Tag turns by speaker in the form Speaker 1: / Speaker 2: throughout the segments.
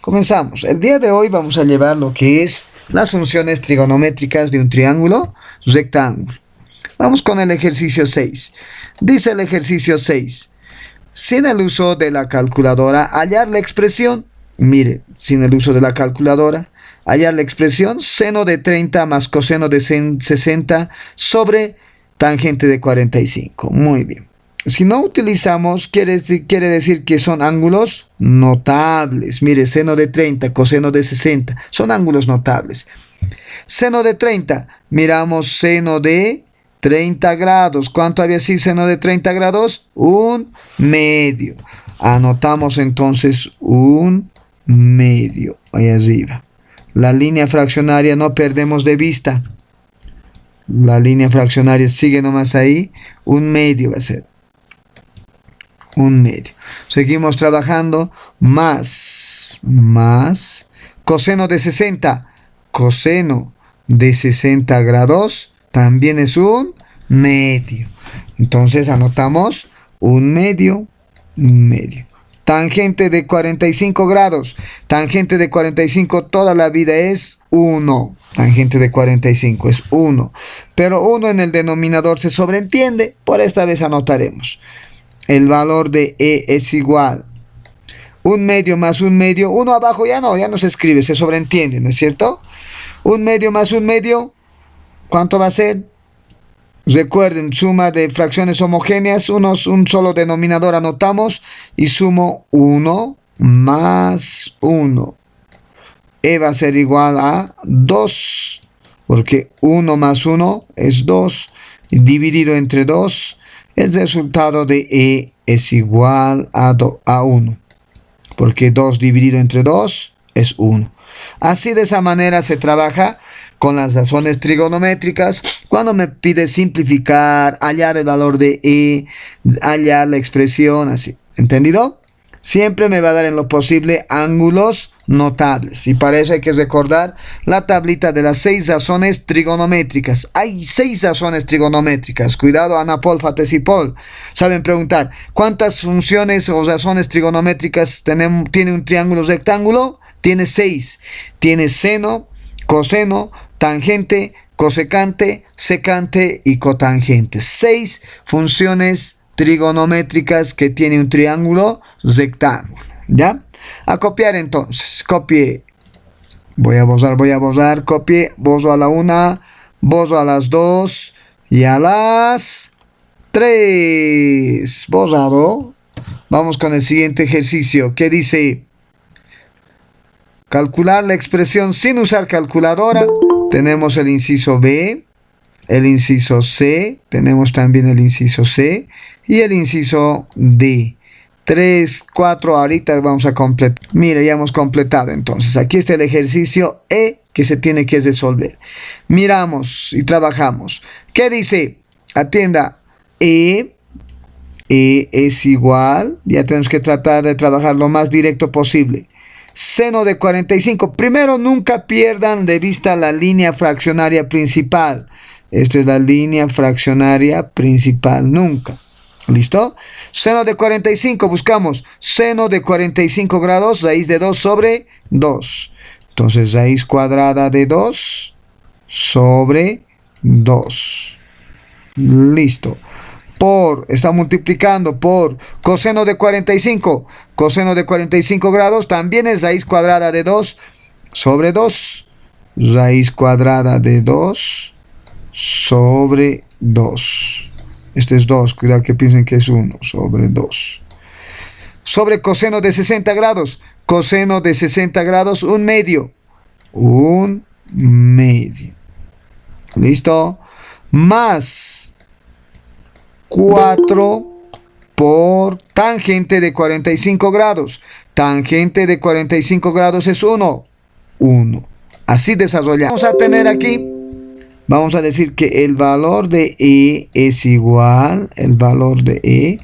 Speaker 1: Comenzamos. El día de hoy vamos a llevar lo que es las funciones trigonométricas de un triángulo rectángulo. Vamos con el ejercicio 6. Dice el ejercicio 6. Sin el uso de la calculadora, hallar la expresión. Mire, sin el uso de la calculadora, hallar la expresión seno de 30 más coseno de 60 sobre tangente de 45. Muy bien. Si no utilizamos, quiere decir que son ángulos notables. Mire, seno de 30, coseno de 60, son ángulos notables. Seno de 30, miramos seno de 30 grados. ¿Cuánto había sido seno de 30 grados? 1/2. Anotamos entonces 1/2 ahí arriba. La línea fraccionaria no perdemos de vista. La línea fraccionaria sigue nomás ahí. 1/2 va a ser. 1/2. Seguimos trabajando. Más coseno de 60. Coseno de 60 grados también es 1/2. Entonces anotamos 1/2. Tangente de 45 grados. Tangente de 45 toda la vida es 1. Tangente de 45 es 1. Pero 1 en el denominador se sobreentiende. Por esta vez anotaremos. El valor de E es igual 1/2 más 1/2. 1 abajo ya no se escribe, se sobreentiende, ¿no es cierto? 1/2 más 1/2. ¿Cuánto va a ser? Recuerden, suma de fracciones homogéneas, un solo denominador anotamos y sumo 1 más 1. E va a ser igual a 2, porque 1 más 1 es 2, dividido entre 2, el resultado de E es igual a 1, porque 2 dividido entre 2 es 1. Así de esa manera se trabaja con las razones trigonométricas, cuando me pide simplificar, hallar el valor de E, hallar la expresión, así. ¿Entendido? Siempre me va a dar en lo posible ángulos notables. Y para eso hay que recordar la tablita de las 6 razones trigonométricas. Hay 6 razones trigonométricas. Cuidado, Ana Paul, Fates y Paul. Saben preguntar, ¿cuántas funciones o razones trigonométricas tiene un triángulo rectángulo? Tiene 6. Tiene seno, coseno, tangente, cosecante, secante y cotangente. 6 funciones trigonométricas que tiene un triángulo rectángulo. ¿Ya? A copiar entonces. Copie. Voy a borrar. Copie. Borro a la 1. Borro a las 2. Y a las 3. Borrado. Vamos con el siguiente ejercicio. ¿Qué dice? Calcular la expresión sin usar calculadora. Tenemos el inciso B, el inciso C, tenemos también el inciso C y el inciso D. 3, 4, ahorita vamos a completar. Mira, ya hemos completado entonces. Aquí está el ejercicio E que se tiene que resolver. Miramos y trabajamos. ¿Qué dice? Atienda. E es igual. Ya tenemos que tratar de trabajar lo más directo posible. Seno de 45. Primero, nunca pierdan de vista la línea fraccionaria principal. Esta es la línea fraccionaria principal. Nunca. ¿Listo? Seno de 45. Buscamos seno de 45 grados. Raíz de 2 sobre 2. Entonces, raíz cuadrada de 2 sobre 2. Listo. Está multiplicando por coseno de 45. Coseno de 45 grados también es raíz cuadrada de 2 sobre 2. Raíz cuadrada de 2 sobre 2. Este es 2, cuidado que piensen que es 1 sobre 2. Sobre coseno de 60 grados. Coseno de 60 grados, 1/2. 1/2. ¿Listo? Más 4 por tangente de 45 grados. Tangente de 45 grados es 1. Así desarrollamos. Vamos a tener aquí, vamos a decir que el valor de E es igual, el valor de E,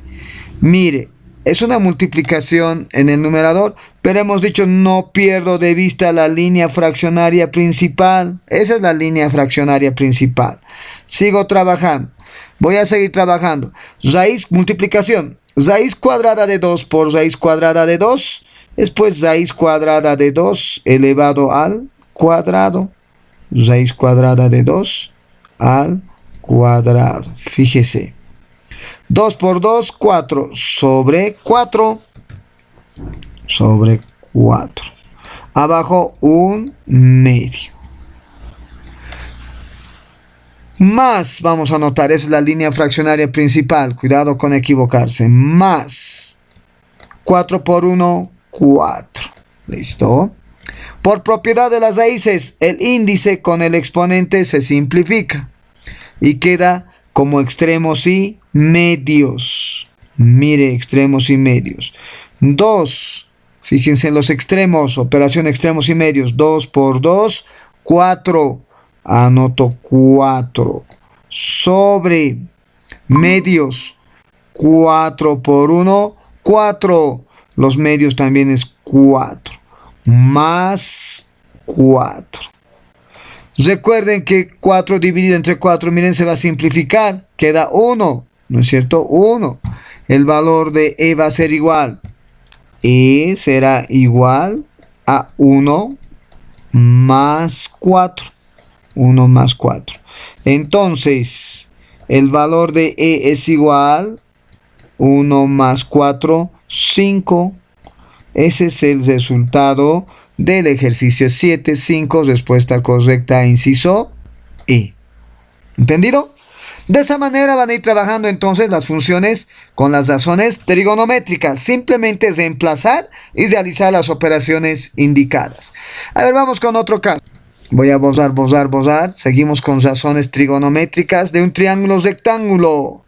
Speaker 1: mire, es una multiplicación en el numerador, pero hemos dicho no pierdo de vista la línea fraccionaria principal. Esa es la línea fraccionaria principal. Sigo trabajando. Voy a seguir trabajando. Raíz, multiplicación. Raíz cuadrada de 2 por raíz cuadrada de 2. Después raíz cuadrada de 2 elevado al cuadrado. Raíz cuadrada de 2 al cuadrado. Fíjese. 2 por 2, 4 sobre 4. Sobre 4. Abajo un medio. Más, vamos a anotar, es la línea fraccionaria principal. Cuidado con equivocarse. Más 4 por 1, 4. ¿Listo? Por propiedad de las raíces, el índice con el exponente se simplifica y queda como extremos y medios. Mire, extremos y medios. 2. Fíjense en los extremos. Operación extremos y medios. 2 por 2, 4. Anoto 4. Sobre medios. 4 por 1, 4. Los medios también es 4. Más 4. Recuerden que 4 dividido entre 4, miren, se va a simplificar. Queda 1, ¿no es cierto? 1. El valor de E va a ser igual. E será igual a 1 más 4. 1 más 4. Entonces, el valor de E es igual 1 más 4, 5. Ese es el resultado del ejercicio 7.5, respuesta correcta, inciso E. ¿Entendido? De esa manera van a ir trabajando entonces las funciones con las razones trigonométricas. Simplemente es reemplazar y realizar las operaciones indicadas. A ver, vamos con otro caso. Voy a borrar. Seguimos con razones trigonométricas de un triángulo rectángulo.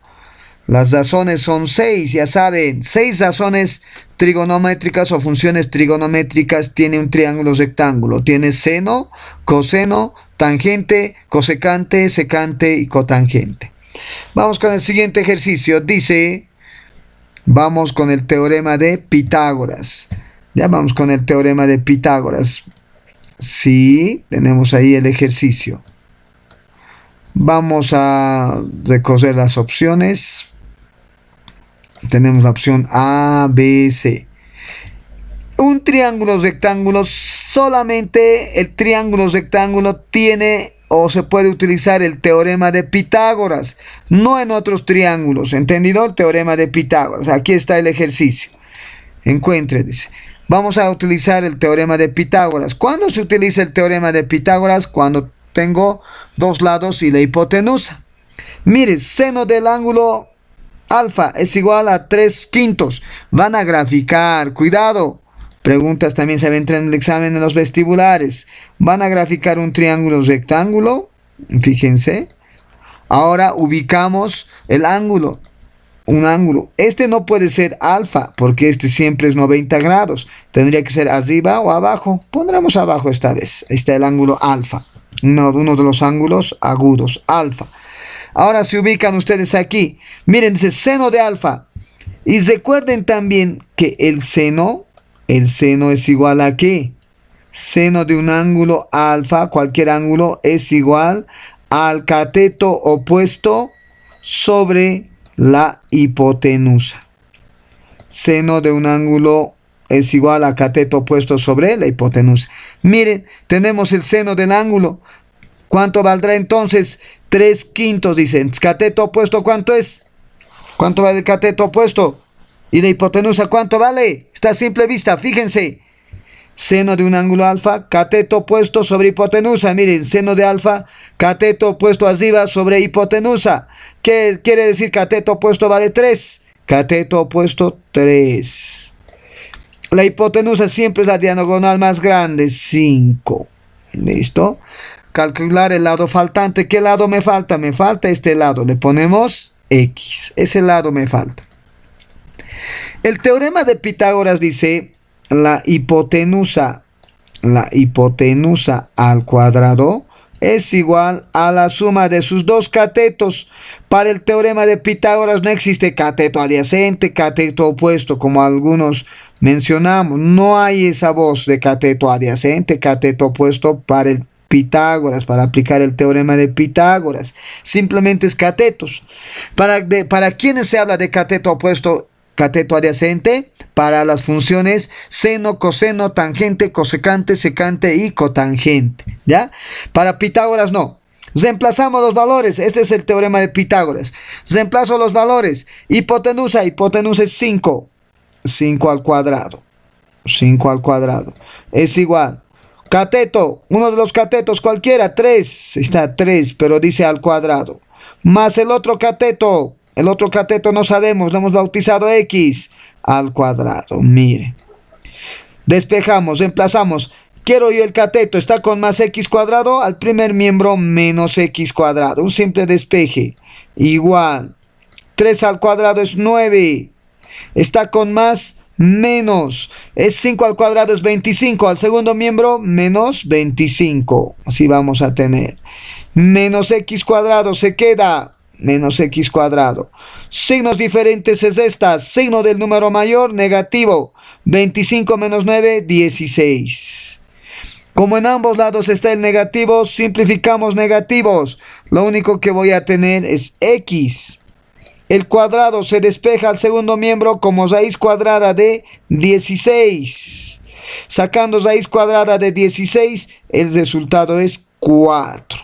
Speaker 1: Las razones son 6, ya saben. 6 razones trigonométricas o funciones trigonométricas tiene un triángulo rectángulo. Tiene seno, coseno, tangente, cosecante, secante y cotangente. Vamos con el siguiente ejercicio. Dice, vamos con el teorema de Pitágoras. Ya vamos con el teorema de Pitágoras. Sí, tenemos ahí el ejercicio. Vamos a recorrer las opciones. Tenemos la opción A, B, C. Un triángulo rectángulo, solamente el triángulo rectángulo tiene o se puede utilizar el teorema de Pitágoras, no en otros triángulos. ¿Entendido? El teorema de Pitágoras. Aquí está el ejercicio. Encuentre, dice. Vamos a utilizar el teorema de Pitágoras. ¿Cuándo se utiliza el teorema de Pitágoras? Cuando tengo dos lados y la hipotenusa. Mire, seno del ángulo alfa es igual a 3/5. Van a graficar, cuidado. Preguntas también se ven en el examen de los vestibulares. Van a graficar un triángulo rectángulo. Fíjense. Ahora ubicamos el ángulo. Un ángulo. Este no puede ser alfa porque este siempre es 90 grados. Tendría que ser arriba o abajo. Pondremos abajo esta vez. Ahí está el ángulo alfa. Uno de los ángulos agudos. Alfa. Ahora se ubican ustedes aquí. Miren, dice seno de alfa. Y recuerden también que el seno es igual a ¿qué? Seno de un ángulo alfa, cualquier ángulo, es igual al cateto opuesto sobre la hipotenusa. Seno de un ángulo es igual a cateto opuesto sobre la hipotenusa. Miren, tenemos el seno del ángulo. ¿Cuánto valdrá entonces? 3/5, dicen. ¿Cateto opuesto cuánto es? ¿Cuánto vale el cateto opuesto? ¿Y la hipotenusa cuánto vale? Está a simple vista, fíjense. Seno de un ángulo alfa, cateto opuesto sobre hipotenusa. Miren, seno de alfa, cateto opuesto arriba sobre hipotenusa. ¿Qué quiere decir cateto opuesto vale 3? Cateto opuesto 3. La hipotenusa siempre es la diagonal más grande, 5. ¿Listo? Calcular el lado faltante. ¿Qué lado me falta? Me falta este lado. Le ponemos X. Ese lado me falta. El teorema de Pitágoras dice la hipotenusa al cuadrado es igual a la suma de sus dos catetos. Para el teorema de Pitágoras no existe cateto adyacente, cateto opuesto, como algunos mencionamos. No hay esa voz de cateto adyacente, cateto opuesto para el Pitágoras, para aplicar el teorema de Pitágoras. Simplemente es catetos. ¿Para quiénes se habla de cateto opuesto cateto adyacente para las funciones seno, coseno, tangente, cosecante, secante y cotangente, ¿ya? Para Pitágoras no. Reemplazamos los valores. Este es el teorema de Pitágoras. Reemplazo los valores. Hipotenusa es 5. 5 al cuadrado. 5 al cuadrado. Es igual. Cateto. Uno de los catetos cualquiera. 3. Está 3, pero dice al cuadrado. Más el otro cateto. El otro cateto no sabemos. Lo hemos bautizado X al cuadrado. Mire. Despejamos. Reemplazamos. Quiero yo el cateto, está con más x cuadrado, al primer miembro menos x cuadrado. Un simple despeje. Igual. 3 al cuadrado es 9. Está con más menos. Es 5 al cuadrado es 25. Al segundo miembro menos 25. Así vamos a tener. Menos x cuadrado se queda. Menos x cuadrado. Signos diferentes es esta. Signo del número mayor, negativo. 25 menos 9, 16. Como en ambos lados está el negativo, simplificamos negativos. Lo único que voy a tener es x. El cuadrado se despeja al segundo miembro como raíz cuadrada de 16. Sacando raíz cuadrada de 16, el resultado es 4.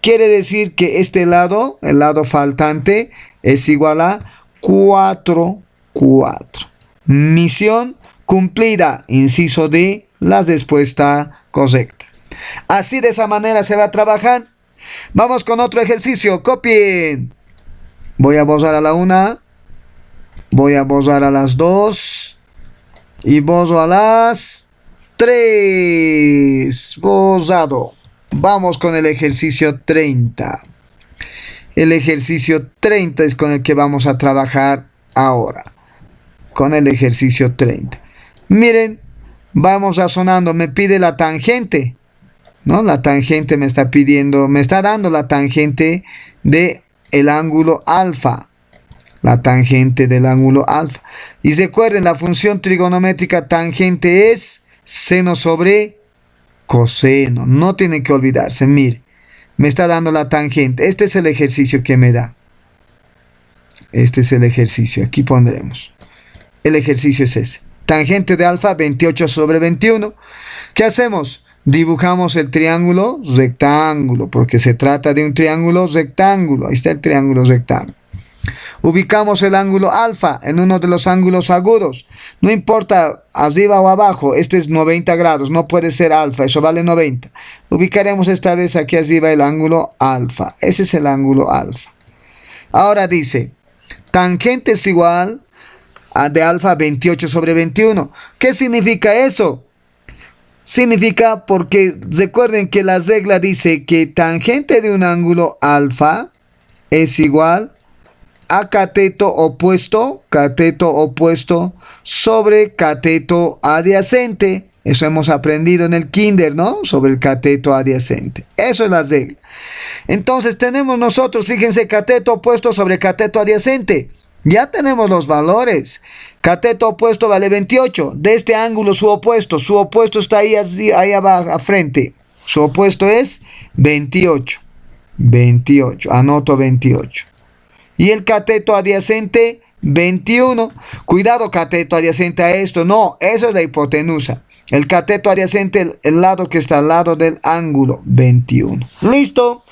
Speaker 1: Quiere decir que este lado, el lado faltante, es igual a 4, 4. Misión cumplida. Inciso D, la respuesta correcta. Así de esa manera se va a trabajar. Vamos con otro ejercicio. Copien. Voy a borrar a la 1. Voy a borrar a las 2. Y borro a las 3. Borrado. Vamos con el ejercicio 30. El ejercicio 30 es con el que vamos a trabajar ahora. Con el ejercicio 30. Miren. Vamos razonando, me pide la tangente, ¿no? La tangente me está pidiendo, me está dando la tangente de el ángulo alfa. La tangente del ángulo alfa. Y recuerden, la función trigonométrica tangente es seno sobre coseno. No tienen que olvidarse, mire. Me está dando la tangente. Este es el ejercicio que me da. Este es el ejercicio. Aquí pondremos. El ejercicio es ese. Tangente de alfa, 28 sobre 21. ¿Qué hacemos? Dibujamos el triángulo rectángulo, porque se trata de un triángulo rectángulo. Ahí está el triángulo rectángulo. Ubicamos el ángulo alfa en uno de los ángulos agudos. No importa arriba o abajo, este es 90 grados, no puede ser alfa, eso vale 90. Ubicaremos esta vez aquí arriba el ángulo alfa. Ese es el ángulo alfa. Ahora dice, tangente es igual de alfa 28 sobre 21. ¿Qué significa eso? Significa porque recuerden que la regla dice que tangente de un ángulo alfa es igual a cateto opuesto sobre cateto adyacente. Eso hemos aprendido en el kinder, ¿no? Sobre el cateto adyacente. Eso es la regla. Entonces tenemos nosotros, fíjense, cateto opuesto sobre cateto adyacente. Ya tenemos los valores. Cateto opuesto vale 28. De este ángulo su opuesto está ahí abajo, a frente. Su opuesto es 28. 28. Anoto 28. Y el cateto adyacente, 21. Cuidado, cateto adyacente a esto. No, eso es la hipotenusa. El cateto adyacente, el lado que está al lado del ángulo, 21. ¿Listo?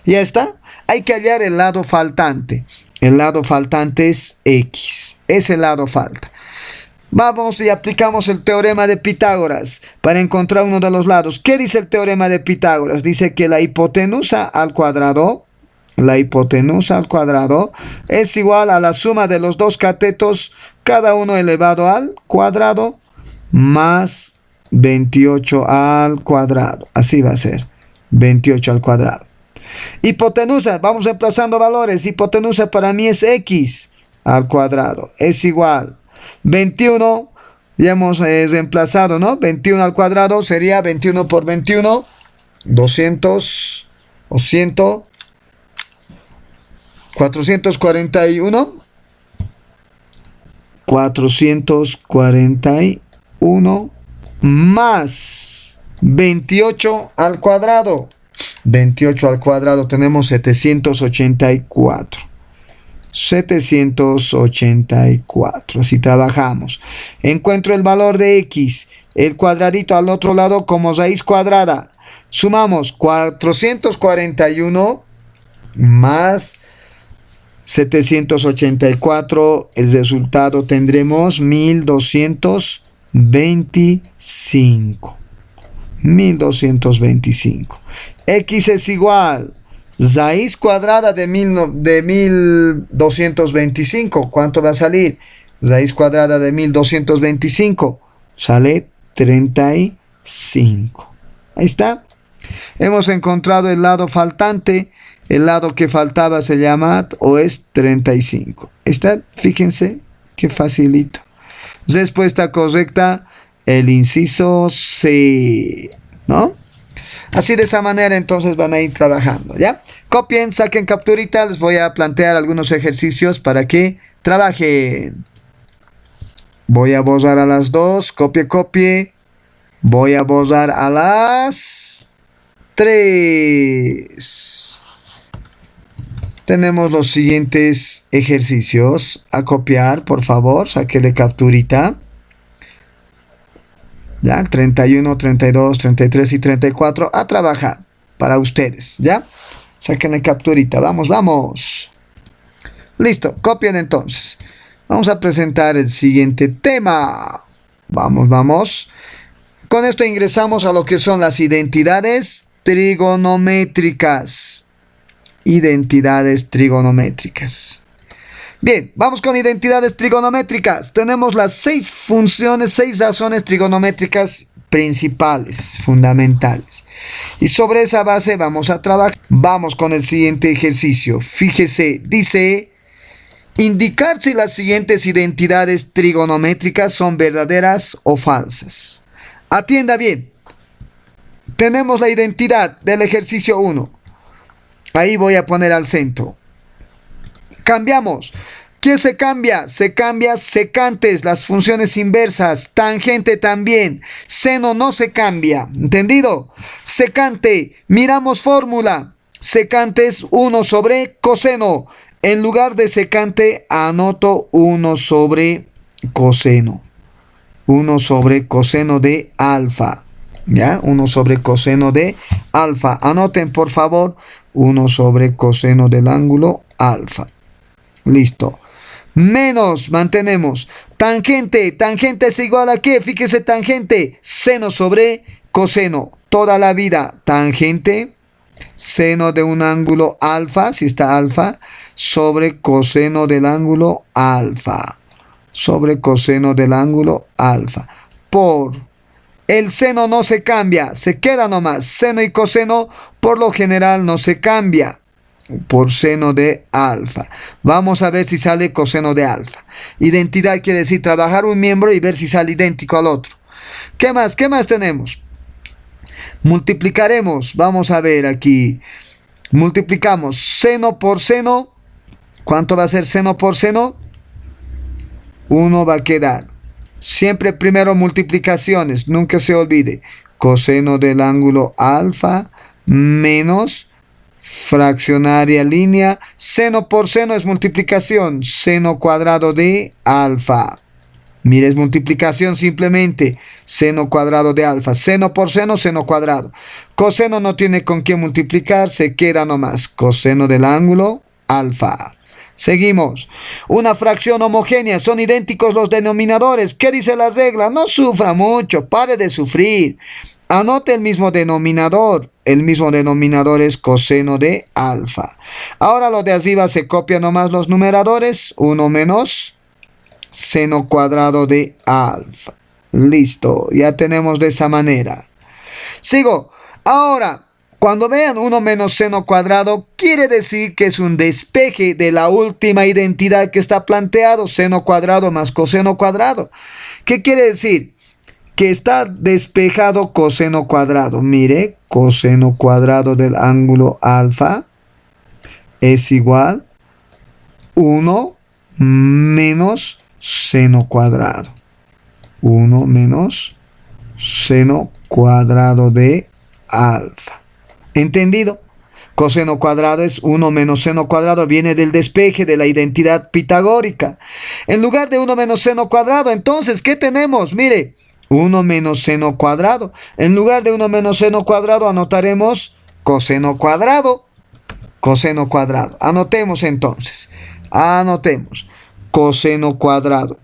Speaker 1: Ya está. Hay que hallar el lado faltante. El lado faltante es X. Ese lado falta. Vamos y aplicamos el teorema de Pitágoras para encontrar uno de los lados. ¿Qué dice el teorema de Pitágoras? Dice que la hipotenusa al cuadrado es igual a la suma de los dos catetos, cada uno elevado al cuadrado, más 28 al cuadrado. Así va a ser. 28 al cuadrado. Hipotenusa, vamos reemplazando valores. Hipotenusa para mí es X al cuadrado. Es igual. 21, ya hemos reemplazado, ¿no? 21 al cuadrado sería 21 por 21. 200 o 100. 441. 441 más 28 al cuadrado. 28 al cuadrado tenemos 784. 784. Así trabajamos. Encuentro el valor de x, el cuadradito al otro lado como raíz cuadrada. Sumamos 441 más 784. El resultado tendremos 1225. 1225. X es igual raíz cuadrada de 1225. ¿Cuánto va a salir? Raíz cuadrada de 1225 sale 35. Ahí está. Hemos encontrado el lado faltante. El lado que faltaba se llama o es 35. Está, fíjense qué facilito. Respuesta correcta, el inciso C, ¿no? Así de esa manera entonces van a ir trabajando, ¿ya? Copien, saquen capturita, les voy a plantear algunos ejercicios para que trabajen. Voy a borrar a las 2, copie. Voy a borrar a las 3. Tenemos los siguientes ejercicios a copiar, por favor, sáquenle capturita. Ya, 31, 32, 33 y 34 a trabajar para ustedes, ¿ya? Sáquenle capturita, vamos. Listo, copien entonces. Vamos a presentar el siguiente tema. Vamos. Con esto ingresamos a lo que son las identidades trigonométricas. Identidades trigonométricas. Bien, vamos con identidades trigonométricas. Tenemos las 6 funciones, 6 razones trigonométricas principales, fundamentales. Y sobre esa base vamos a trabajar. Vamos con el siguiente ejercicio. Fíjese, dice: indicar si las siguientes identidades trigonométricas son verdaderas o falsas. Atienda bien. Tenemos la identidad del ejercicio 1. Ahí voy a poner al centro. Cambiamos. ¿Qué se cambia? Se cambia secantes, las funciones inversas, tangente también, seno no se cambia, ¿entendido? Secante, miramos fórmula, secante es 1 sobre coseno, en lugar de secante anoto 1 sobre coseno, 1 sobre coseno de alfa, ¿ya? 1 sobre coseno de alfa, anoten por favor, 1 sobre coseno del ángulo alfa. Listo. Menos, mantenemos. Tangente. Tangente es igual a ¿qué? Fíjese, tangente. Seno sobre coseno. Toda la vida. Tangente. Seno de un ángulo alfa, si está alfa, sobre coseno del ángulo alfa. Sobre coseno del ángulo alfa. Por el seno no se cambia, se queda nomás. Seno y coseno por lo general no se cambia. Por seno de alfa. Vamos a ver si sale coseno de alfa. Identidad quiere decir trabajar un miembro y ver si sale idéntico al otro. ¿Qué más? ¿Qué más tenemos? Multiplicaremos. Vamos a ver aquí. Multiplicamos seno por seno. ¿Cuánto va a ser seno por seno? 1 va a quedar. Siempre primero multiplicaciones. Nunca se olvide. Coseno del ángulo alfa menos fraccionaria línea, seno por seno es multiplicación, seno cuadrado de alfa. Mire, es multiplicación simplemente, seno cuadrado de alfa, seno por seno, seno cuadrado. Coseno no tiene con qué multiplicar, se queda nomás, coseno del ángulo alfa. Seguimos. Una fracción homogénea, son idénticos los denominadores. ¿Qué dice la regla? No sufra mucho, pare de sufrir. Anote el mismo denominador. El mismo denominador es coseno de alfa. Ahora lo de arriba se copia nomás los numeradores. 1 menos seno cuadrado de alfa. Listo. Ya tenemos de esa manera. Sigo. Ahora, cuando vean 1 menos seno cuadrado, quiere decir que es un despeje de la última identidad que está planteado. Seno cuadrado más coseno cuadrado. ¿Qué quiere decir? Que está despejado coseno cuadrado. Mire, coseno cuadrado del ángulo alfa es igual 1 menos seno cuadrado. 1 menos seno cuadrado de alfa. ¿Entendido? Coseno cuadrado es 1 menos seno cuadrado, viene del despeje de la identidad pitagórica. En lugar de 1 menos seno cuadrado, entonces, ¿qué tenemos? Mire, 1 menos seno cuadrado. En lugar de 1 menos seno cuadrado, anotaremos coseno cuadrado. Coseno cuadrado. Anotemos entonces. Anotemos. Coseno cuadrado.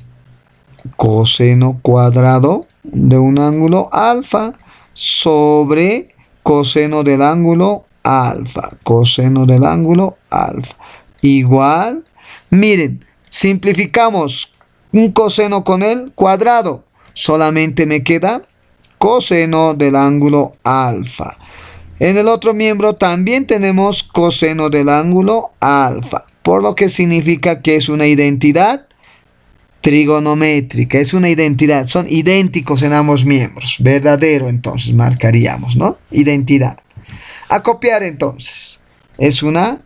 Speaker 1: Coseno cuadrado de un ángulo alfa sobre coseno del ángulo alfa. Coseno del ángulo alfa. Igual. Miren, simplificamos un coseno con el cuadrado. Solamente me queda coseno del ángulo alfa. En el otro miembro también tenemos coseno del ángulo alfa, por lo que significa que es una identidad trigonométrica, es una identidad, son idénticos en ambos miembros, verdadero entonces marcaríamos, ¿no? Identidad. A copiar entonces, es una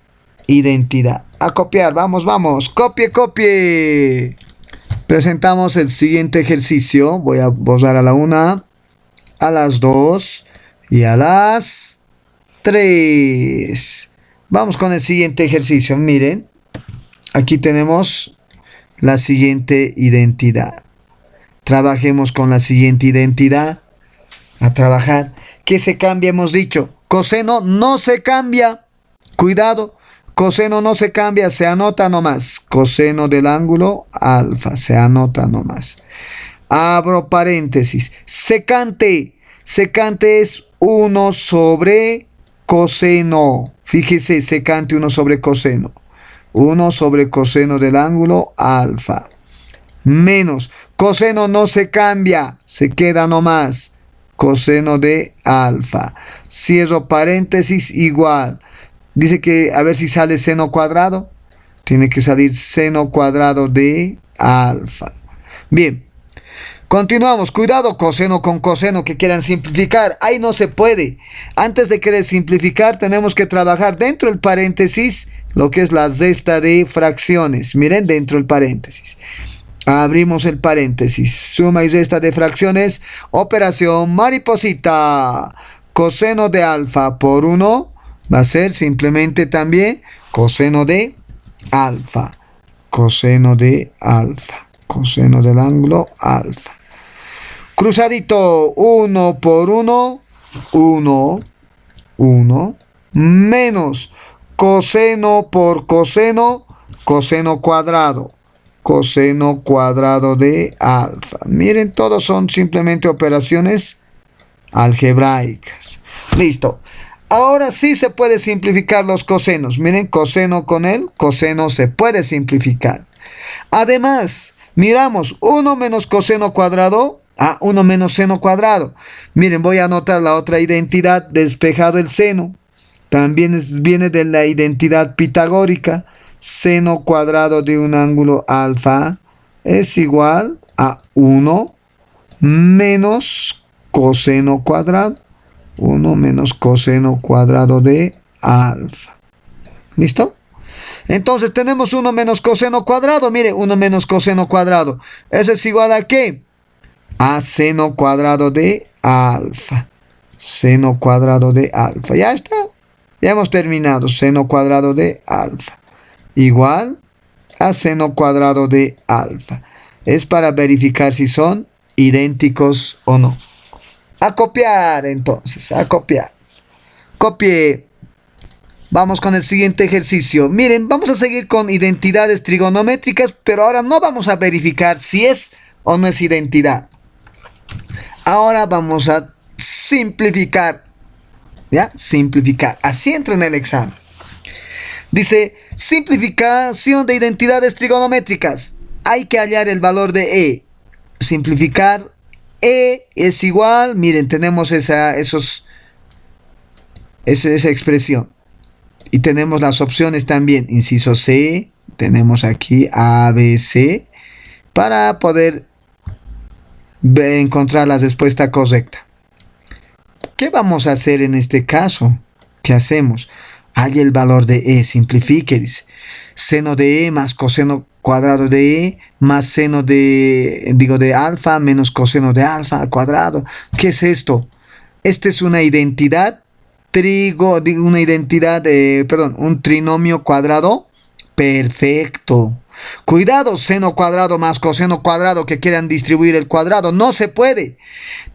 Speaker 1: identidad. A copiar, vamos, vamos, copie, copie. Presentamos el siguiente ejercicio, voy a borrar a la 1, a las 2 y a las 3. Vamos con el siguiente ejercicio. Miren, aquí tenemos la siguiente identidad. Trabajemos con la siguiente identidad. A trabajar. ¿Qué se cambia? Hemos dicho, coseno no se cambia. Cuidado, coseno no se cambia, se anota nomás. Coseno del ángulo alfa, se anota nomás. Abro paréntesis. Secante. Secante es 1 sobre coseno. Fíjese, secante 1 sobre coseno. 1 sobre coseno del ángulo alfa. Menos. Coseno no se cambia. Se queda nomás. Coseno de alfa. Cierro paréntesis igual. Dice que a ver si sale seno cuadrado. Tiene que salir seno cuadrado de alfa. Bien. Continuamos, cuidado, coseno con coseno que quieran simplificar, ahí no se puede. Antes de querer simplificar tenemos que trabajar dentro del paréntesis lo que es la cesta de fracciones. Miren, dentro del paréntesis. Abrimos el paréntesis, suma y resta de fracciones, operación mariposita. Coseno de alfa por 1 va a ser simplemente también coseno de alfa. Coseno de alfa. Coseno del ángulo alfa. Cruzadito, 1 por 1, 1, 1, menos coseno por coseno, coseno cuadrado de alfa. Miren, todos son simplemente operaciones algebraicas. Listo. Ahora sí se puede simplificar los cosenos. Miren, coseno con el coseno se puede simplificar. Además, miramos 1 menos coseno cuadrado a 1 menos seno cuadrado. Miren, voy a anotar la otra identidad, despejado el seno. También viene de la identidad pitagórica. Seno cuadrado de un ángulo alfa es igual a 1 menos coseno cuadrado. 1 menos coseno cuadrado de alfa. ¿Listo? Entonces tenemos 1 menos coseno cuadrado. Mire, 1 menos coseno cuadrado. ¿Eso es igual a qué? A seno cuadrado de alfa. Seno cuadrado de alfa. Ya está. Ya hemos terminado. Seno cuadrado de alfa. Igual a seno cuadrado de alfa. Es para verificar si son idénticos o no. A copiar entonces. A copiar. Copié. Vamos con el siguiente ejercicio. Miren, vamos a seguir con identidades trigonométricas, pero ahora no vamos a verificar si es o no es identidad. Ahora vamos a simplificar. ¿Ya? Simplificar. Así entra en el examen. Dice, simplificación de identidades trigonométricas. Hay que hallar el valor de E. Simplificar. E es igual. Miren, tenemos esa expresión. Y tenemos las opciones también. Inciso C. Tenemos aquí A, B, C. Para poder encontrar la respuesta correcta. ¿Qué vamos a hacer en este caso? ¿Qué hacemos? Halle el valor de E. Simplifique, dice. Seno de E más coseno cuadrado de E más seno de alfa menos coseno de alfa al cuadrado. ¿Qué es esto? Esta es una identidad una identidad un trinomio cuadrado perfecto. Cuidado, seno cuadrado más coseno cuadrado que quieran distribuir el cuadrado. No se puede.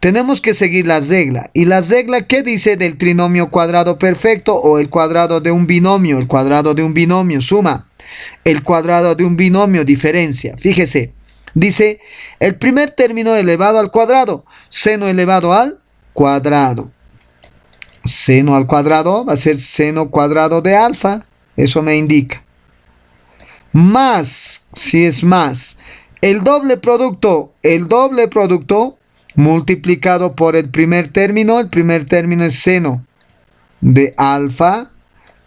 Speaker 1: Tenemos que seguir la regla. ¿Y la regla qué dice del trinomio cuadrado perfecto o el cuadrado de un binomio? El cuadrado de un binomio suma. El cuadrado de un binomio diferencia. Fíjese. Dice el primer término elevado al cuadrado. Seno elevado al cuadrado. Seno al cuadrado va a ser seno cuadrado de alfa. Eso me indica. Más, si es más, el doble producto multiplicado por el primer término es seno de alfa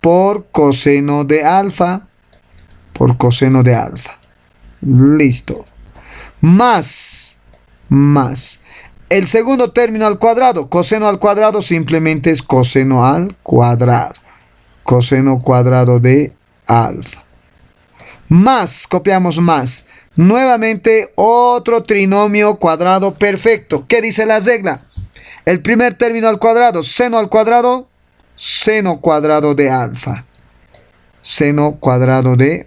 Speaker 1: por coseno de alfa, listo, más, el segundo término al cuadrado, coseno al cuadrado simplemente es coseno al cuadrado de alfa. Más, copiamos más. Nuevamente otro trinomio cuadrado perfecto. ¿Qué dice la regla? El primer término al cuadrado, seno al cuadrado, seno cuadrado de alfa. Seno cuadrado de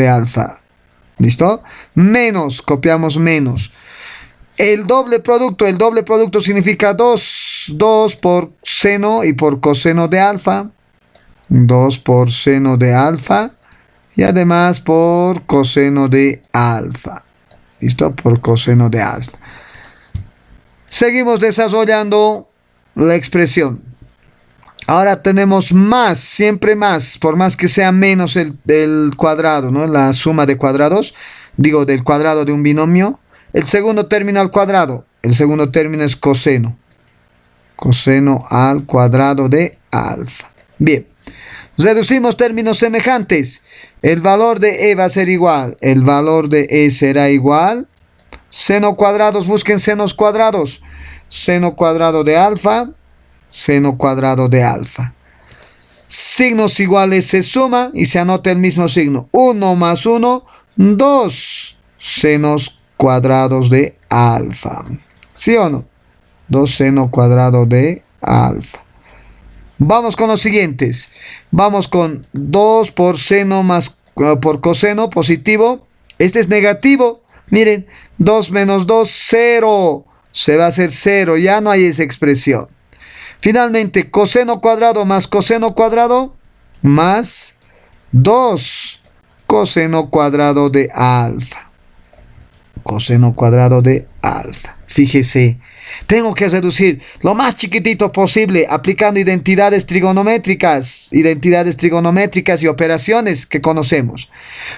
Speaker 1: alfa. ¿Listo? Menos, copiamos menos. El doble producto significa 2 por seno y por coseno de alfa. 2 por seno de alfa y además por coseno de alfa. ¿Listo? Por coseno de alfa. Seguimos desarrollando la expresión. Ahora tenemos más, siempre más, por más que sea menos el cuadrado, ¿no? La suma de cuadrados, del cuadrado de un binomio. El segundo término al cuadrado. El segundo término es coseno. Coseno al cuadrado de alfa. Bien. Reducimos términos semejantes. El valor de E va a ser igual. El valor de E será igual. Seno cuadrados, busquen senos cuadrados. Seno cuadrado de alfa. Seno cuadrado de alfa. Signos iguales se suma y se anota el mismo signo. 1 más 1, 2 senos cuadrados de alfa. ¿Sí o no? 2 seno cuadrado de alfa. Vamos con los siguientes. Vamos con 2 por seno más por coseno positivo. Este es negativo. Miren, 2 menos 2, 0. Se va a hacer 0. Ya no hay esa expresión. Finalmente, coseno cuadrado más coseno cuadrado más 2 coseno cuadrado de alfa. Coseno cuadrado de alfa. Fíjese. Tengo que reducir lo más chiquitito posible aplicando identidades trigonométricas y operaciones que conocemos.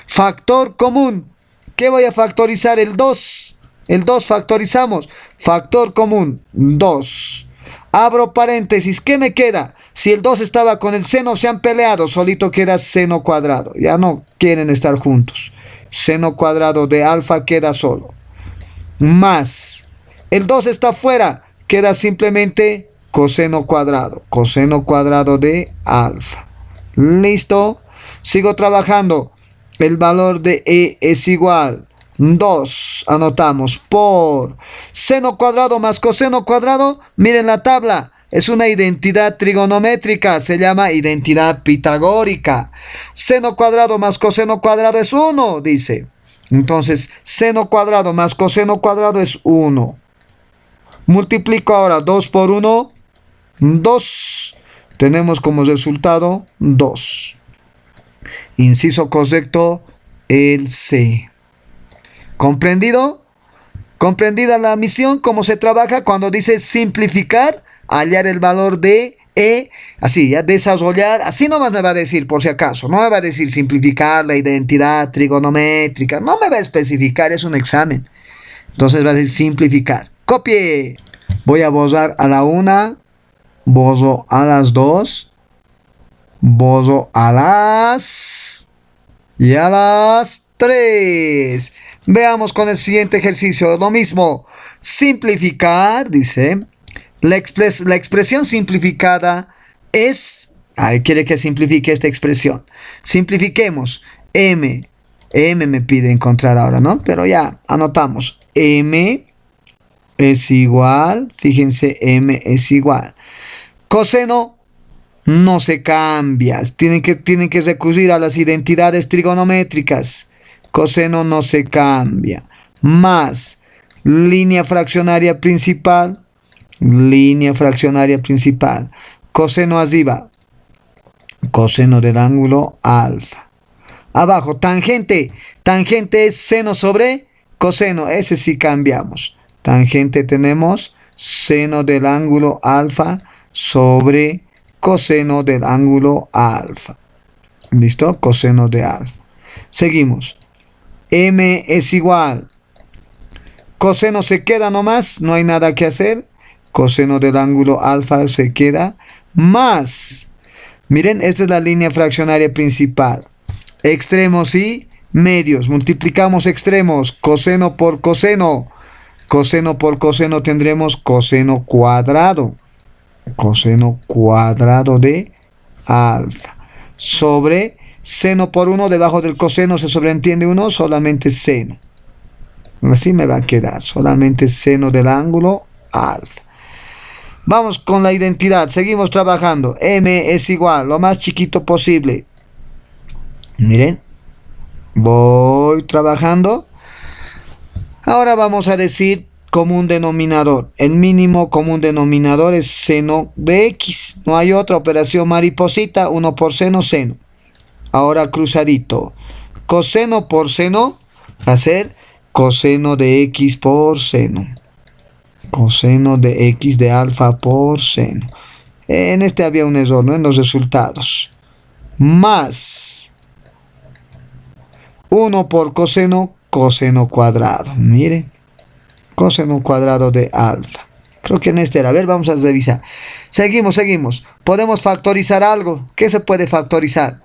Speaker 1: Factor común. ¿Qué voy a factorizar? El 2. El 2 factorizamos. Factor común, 2. Abro paréntesis. ¿Qué me queda? Si el 2 estaba con el seno, se han peleado. Solito queda seno cuadrado. Ya no quieren estar juntos. Seno cuadrado de alfa queda solo. Más. El 2 está fuera, queda simplemente coseno cuadrado de alfa. ¿Listo? Sigo trabajando. El valor de E es igual. 2, anotamos, por seno cuadrado más coseno cuadrado. Miren la tabla, es una identidad trigonométrica, se llama identidad pitagórica. Seno cuadrado más coseno cuadrado es 1, dice. Entonces, seno cuadrado más coseno cuadrado es 1. Multiplico ahora 2 por 1, 2. Tenemos como resultado 2. Inciso correcto, el C. ¿Comprendido? ¿Comprendida la misión? ¿Cómo se trabaja cuando dice simplificar? Hallar el valor de E. Así, ya desarrollar. Así nomás me va a decir, por si acaso. No me va a decir simplificar la identidad trigonométrica. No me va a especificar, es un examen. Entonces va a decir simplificar. Copie. Voy a borrar a la 1, borro a las 2, borro a las y a las 3. Veamos con el siguiente ejercicio. Lo mismo. Simplificar, dice. La expresión simplificada es... quiere que simplifique esta expresión. Simplifiquemos. M me pide encontrar ahora, ¿no? Pero ya anotamos. M es igual, fíjense, m es igual. Coseno no se cambia, tienen que recurrir a las identidades trigonométricas. Coseno no se cambia. Más línea fraccionaria principal, coseno arriba, coseno del ángulo alfa. Abajo, tangente es seno sobre coseno, ese sí cambiamos. Tangente tenemos seno del ángulo alfa sobre coseno del ángulo alfa. ¿Listo? Coseno de alfa. Seguimos. M es igual. Coseno se queda nomás, no hay nada que hacer. Coseno del ángulo alfa se queda más. Miren, esta es la línea fraccionaria principal. Extremos y medios. Multiplicamos extremos. Coseno por coseno. Coseno por coseno tendremos coseno cuadrado. Coseno cuadrado de alfa. Sobre seno por 1, debajo del coseno se sobreentiende 1, solamente seno. Así me va a quedar, solamente seno del ángulo alfa. Vamos con la identidad, seguimos trabajando. M es igual, lo más chiquito posible. Miren, voy trabajando. Ahora vamos a decir común denominador. El mínimo común denominador es seno de x. No hay otra operación mariposita, 1 por seno, seno. Ahora cruzadito. Coseno por seno va a ser coseno de x por seno. Coseno de x de alfa por seno. En este había un error, ¿no? En los resultados. Más 1 por coseno, coseno cuadrado. Mire. Coseno cuadrado de alfa. Creo que en este era. A ver, vamos a revisar. Seguimos. ¿Podemos factorizar algo? ¿Qué se puede factorizar?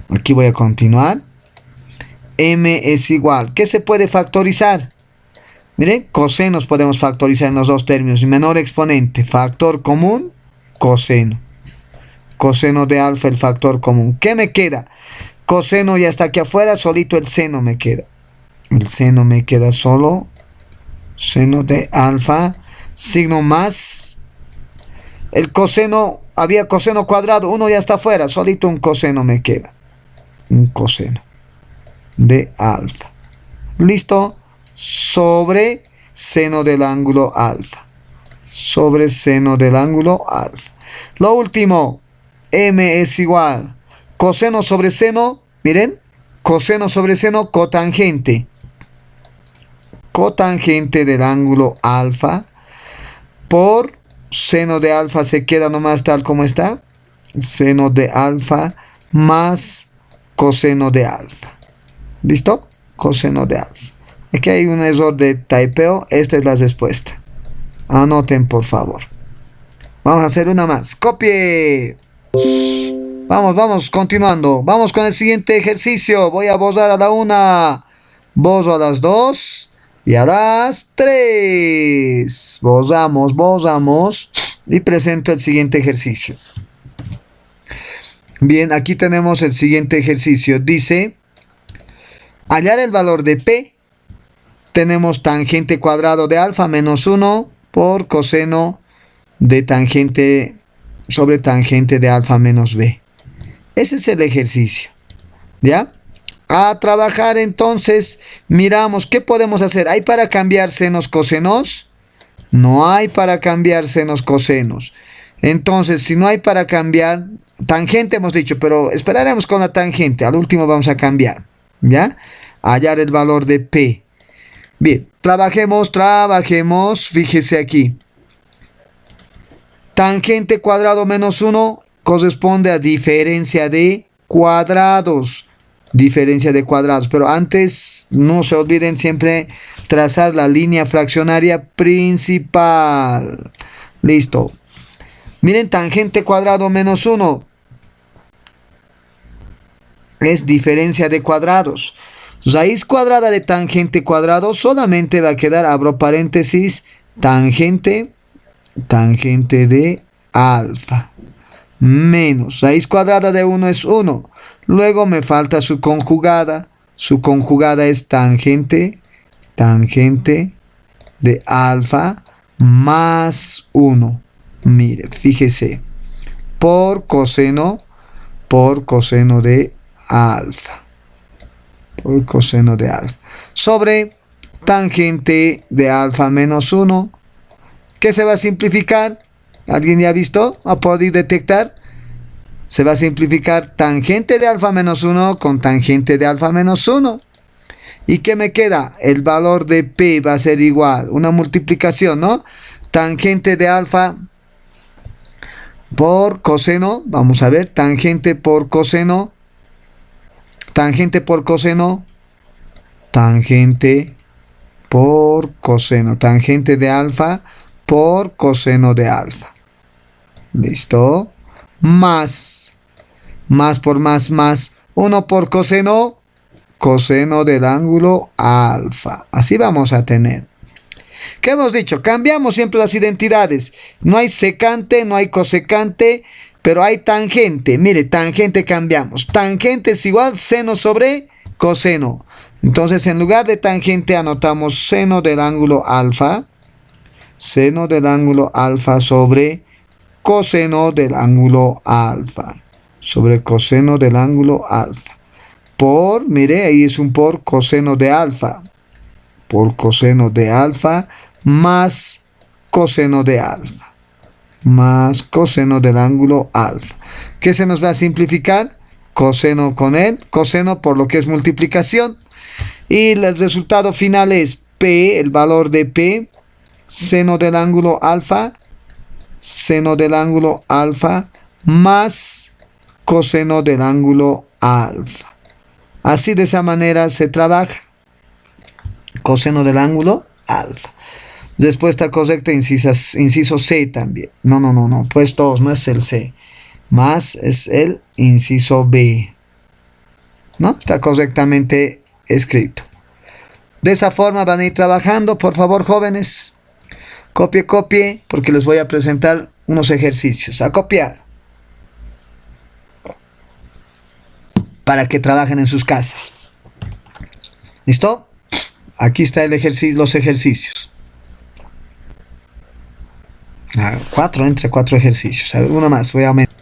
Speaker 1: Aquí voy a continuar. M es igual. ¿Qué se puede factorizar? Miren, cosenos podemos factorizar en los dos términos. Menor exponente, factor común, coseno. Coseno de alfa, el factor común. ¿Qué me queda? Coseno ya está aquí afuera, solito el seno me queda. El seno me queda solo. Seno de alfa, signo más. El coseno, había coseno cuadrado, uno ya está afuera, solito un coseno me queda. Un coseno de alfa. ¿Listo? Sobre seno del ángulo alfa. Sobre seno del ángulo alfa. Lo último, m es igual. Coseno sobre seno, miren. Coseno sobre seno, cotangente. Cotangente del ángulo alfa. Por seno de alfa se queda nomás tal como está. Seno de alfa más coseno de alfa. ¿Listo? Coseno de alfa. Aquí hay un error de typeo. Esta es la respuesta. Anoten, por favor. Vamos a hacer una más. ¡Copie! Vamos, continuando. Vamos con el siguiente ejercicio. Voy a borrar a la 1. Borro a las 2. Y a las 3. Borramos. Y presento el siguiente ejercicio. Bien, aquí tenemos el siguiente ejercicio. Dice, hallar el valor de P. Tenemos tangente cuadrado de alfa menos 1 por coseno de tangente sobre tangente de alfa menos B. Ese es el ejercicio. ¿Ya? A trabajar entonces, miramos qué podemos hacer. ¿Hay para cambiar senos cosenos? No hay para cambiar senos cosenos. Entonces, si no hay para cambiar, tangente hemos dicho, pero esperaremos con la tangente. Al último vamos a cambiar. ¿Ya? Hallar el valor de P. Bien, trabajemos. Fíjese aquí. Tangente cuadrado menos 1 corresponde a diferencia de cuadrados. Pero antes no se olviden siempre trazar la línea fraccionaria principal. Listo. Miren, tangente cuadrado menos 1 es diferencia de cuadrados. Raíz cuadrada de tangente cuadrado solamente va a quedar, abro paréntesis, tangente de alfa. Menos, raíz cuadrada de 1 es 1. Luego me falta su conjugada. Su conjugada es tangente de alfa más 1. Mire, fíjese. Por coseno de alfa. Por coseno de alfa. Sobre tangente de alfa menos 1. ¿Qué se va a simplificar? ¿Alguien ya ha visto? ¿Ha podido detectar? Se va a simplificar tangente de alfa menos 1 con tangente de alfa menos 1. ¿Y qué me queda? El valor de P va a ser igual. Una multiplicación, ¿no? Tangente de alfa por coseno. Vamos a ver. Tangente por coseno. Tangente por coseno. Tangente por coseno. Tangente de alfa por coseno de alfa. ¿Listo? Más por más. 1 por coseno del ángulo alfa. Así vamos a tener. ¿Qué hemos dicho? Cambiamos siempre las identidades. No hay secante, no hay cosecante, pero hay tangente. Mire, tangente cambiamos. Tangente es igual seno sobre coseno. Entonces, en lugar de tangente anotamos seno del ángulo alfa. Seno del ángulo alfa sobre coseno del ángulo alfa. Sobre coseno del ángulo alfa. Por, mire, ahí es un por coseno de alfa. Por coseno de alfa más coseno de alfa. Más coseno del ángulo alfa. ¿Qué se nos va a simplificar? Coseno con él. Coseno por lo que es multiplicación. Y el resultado final es P, el valor de P. Seno del ángulo alfa. Seno del ángulo alfa más coseno del ángulo alfa. Así de esa manera se trabaja. Coseno del ángulo alfa. Después está correcto inciso C también. No. Pues todos, no es el C. Más es el inciso B. ¿No? Está correctamente escrito. De esa forma van a ir trabajando, por favor, jóvenes. Copie, porque les voy a presentar unos ejercicios. A copiar. Para que trabajen en sus casas. ¿Listo? Aquí está los ejercicios. Entre 4 ejercicios. A ver, uno más. Voy a aumentar.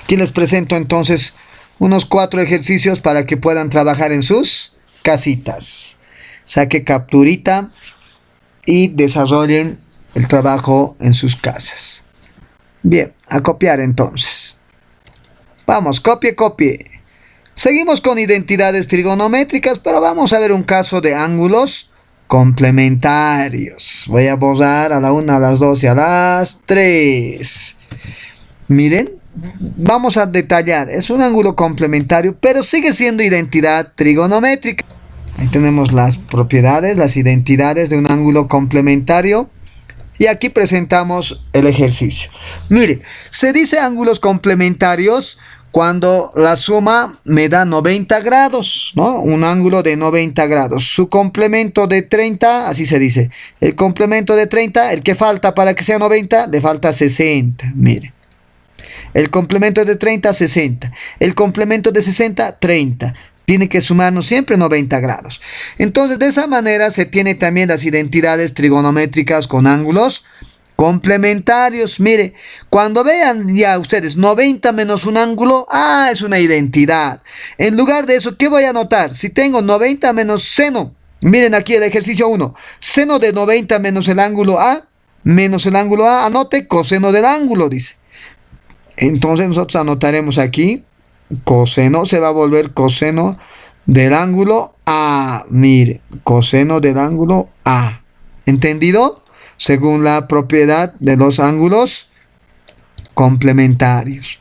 Speaker 1: Aquí les presento entonces unos 4 ejercicios para que puedan trabajar en sus casitas. Saque capturita y desarrollen el trabajo en sus casas. Bien, a copiar entonces. Vamos, copie. Seguimos con identidades trigonométricas, pero vamos a ver un caso de ángulos complementarios. Voy a borrar a la 1, a las 2 y a las 3. Miren, vamos a detallar. Es un ángulo complementario, pero sigue siendo identidad trigonométrica. Ahí tenemos las propiedades, las identidades de un ángulo complementario. Y aquí presentamos el ejercicio. Mire, se dice ángulos complementarios cuando la suma me da 90 grados, ¿no? Un ángulo de 90 grados. Su complemento de 30, así se dice. El complemento de 30, el que falta para que sea 90, le falta 60. Mire. El complemento de 30, 60. El complemento de 60, 30. Tiene que sumarnos siempre 90 grados. Entonces, de esa manera se tiene también las identidades trigonométricas con ángulos complementarios. Mire, cuando vean ya ustedes 90 menos un ángulo, es una identidad. En lugar de eso, ¿qué voy a anotar? Si tengo 90 menos seno, miren aquí el ejercicio 1. Seno de 90 menos el ángulo A, anote coseno del ángulo, dice. Entonces nosotros anotaremos aquí coseno, se va a volver coseno del ángulo A. Mire, coseno del ángulo A. ¿Entendido? Según la propiedad de los ángulos complementarios.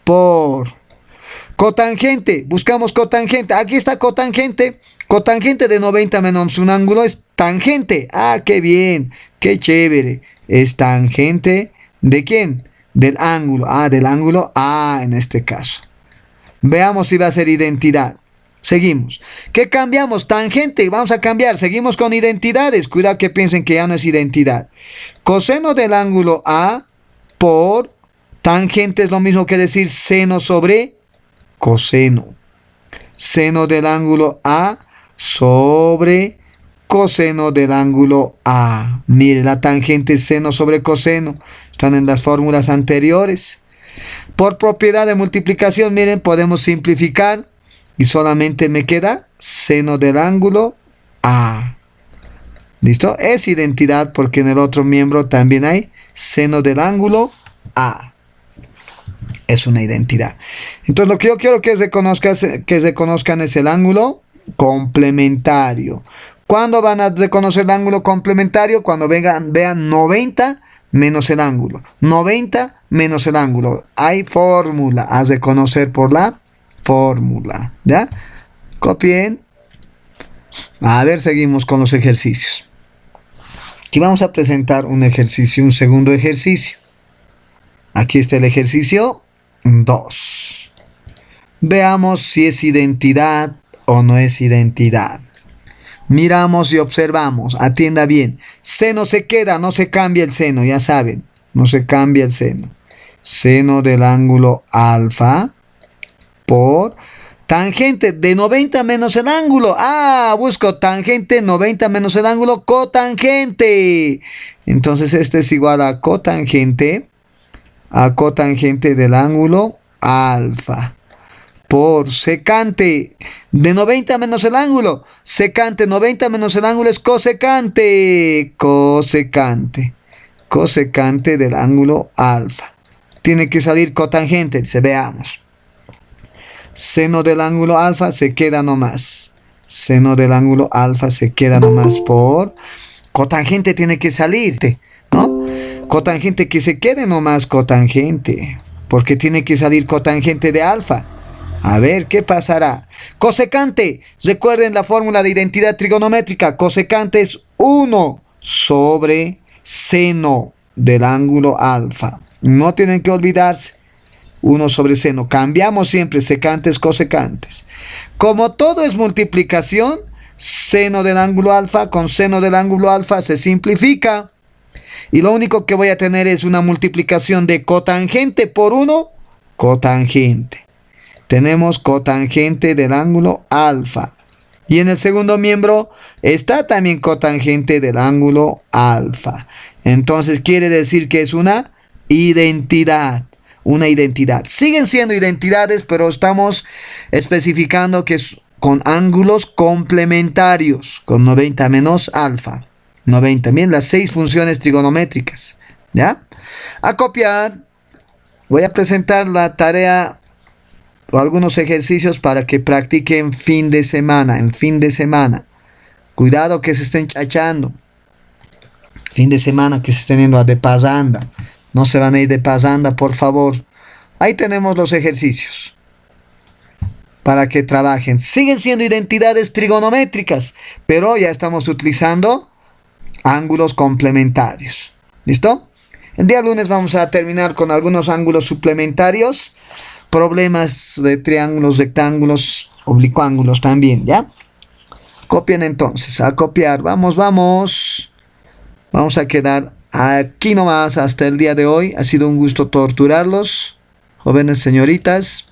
Speaker 1: Por cotangente, buscamos cotangente. Aquí está cotangente. Cotangente de 90 menos un ángulo es tangente. Qué bien, qué chévere. Es tangente ¿de quién? Del ángulo. Del ángulo A en este caso. Veamos si va a ser identidad. Seguimos. ¿Qué cambiamos? Tangente. Vamos a cambiar. Seguimos con identidades. Cuidado que piensen que ya no es identidad. Coseno del ángulo A por tangente es lo mismo que decir seno sobre coseno. Seno del ángulo A sobre coseno del ángulo A. Mire, la tangente seno sobre coseno están en las fórmulas anteriores. Por propiedad de multiplicación, miren, podemos simplificar y solamente me queda seno del ángulo A. ¿Listo? Es identidad porque en el otro miembro también hay seno del ángulo A. Es una identidad. Entonces lo que yo quiero que se conozcan es el ángulo complementario. ¿Cuándo van a reconocer el ángulo complementario? Cuando vean 90 menos el ángulo. 90 menos el ángulo. Hay fórmula a reconocer por la fórmula. ¿Ya? Copien. A ver, seguimos con los ejercicios. Aquí vamos a presentar un ejercicio, un segundo ejercicio. Aquí está el ejercicio 2. Veamos si es identidad o no es identidad. Miramos y observamos. Atienda bien. Seno se queda, no se cambia el seno, ya saben. No se cambia el seno. Seno del ángulo alfa por tangente de 90 menos el ángulo. Ah, busco tangente 90 menos el ángulo, cotangente. Entonces este es igual a cotangente del ángulo alfa por secante de 90 menos el ángulo. Secante 90 menos el ángulo es cosecante. Cosecante del ángulo alfa. Tiene que salir cotangente, dice, veamos. Seno del ángulo alfa se queda nomás. Seno del ángulo alfa se queda nomás por cotangente tiene que salir, ¿no? Cotangente que se quede nomás cotangente. Porque tiene que salir cotangente de alfa. A ver, ¿qué pasará? Cosecante. Recuerden la fórmula de identidad trigonométrica. Cosecante es 1 sobre seno del ángulo alfa. No tienen que olvidarse. 1 sobre seno. Cambiamos siempre secantes, cosecantes. Como todo es multiplicación, seno del ángulo alfa con seno del ángulo alfa se simplifica. Y lo único que voy a tener es una multiplicación de cotangente por 1, cotangente. Tenemos cotangente del ángulo alfa. Y en el segundo miembro está también cotangente del ángulo alfa. Entonces quiere decir que es una identidad. Una identidad. Siguen siendo identidades, pero estamos especificando que es con ángulos complementarios. Con 90 menos alfa. 90. Bien, las 6 funciones trigonométricas. ¿Ya? A copiar. Voy a presentar la tarea o algunos ejercicios para que practiquen en fin de semana. Cuidado que se estén chachando. Fin de semana que se estén yendo a de pasanda. No se van a ir de pasanda, por favor. Ahí tenemos los ejercicios. Para que trabajen. Siguen siendo identidades trigonométricas. Pero ya estamos utilizando ángulos complementarios. ¿Listo? El día lunes vamos a terminar con algunos ángulos suplementarios. Problemas de triángulos, rectángulos, oblicuángulos también, ¿ya? Copien entonces. A copiar. Vamos. Vamos a quedar aquí nomás hasta el día de hoy. Ha sido un gusto torturarlos, jóvenes señoritas.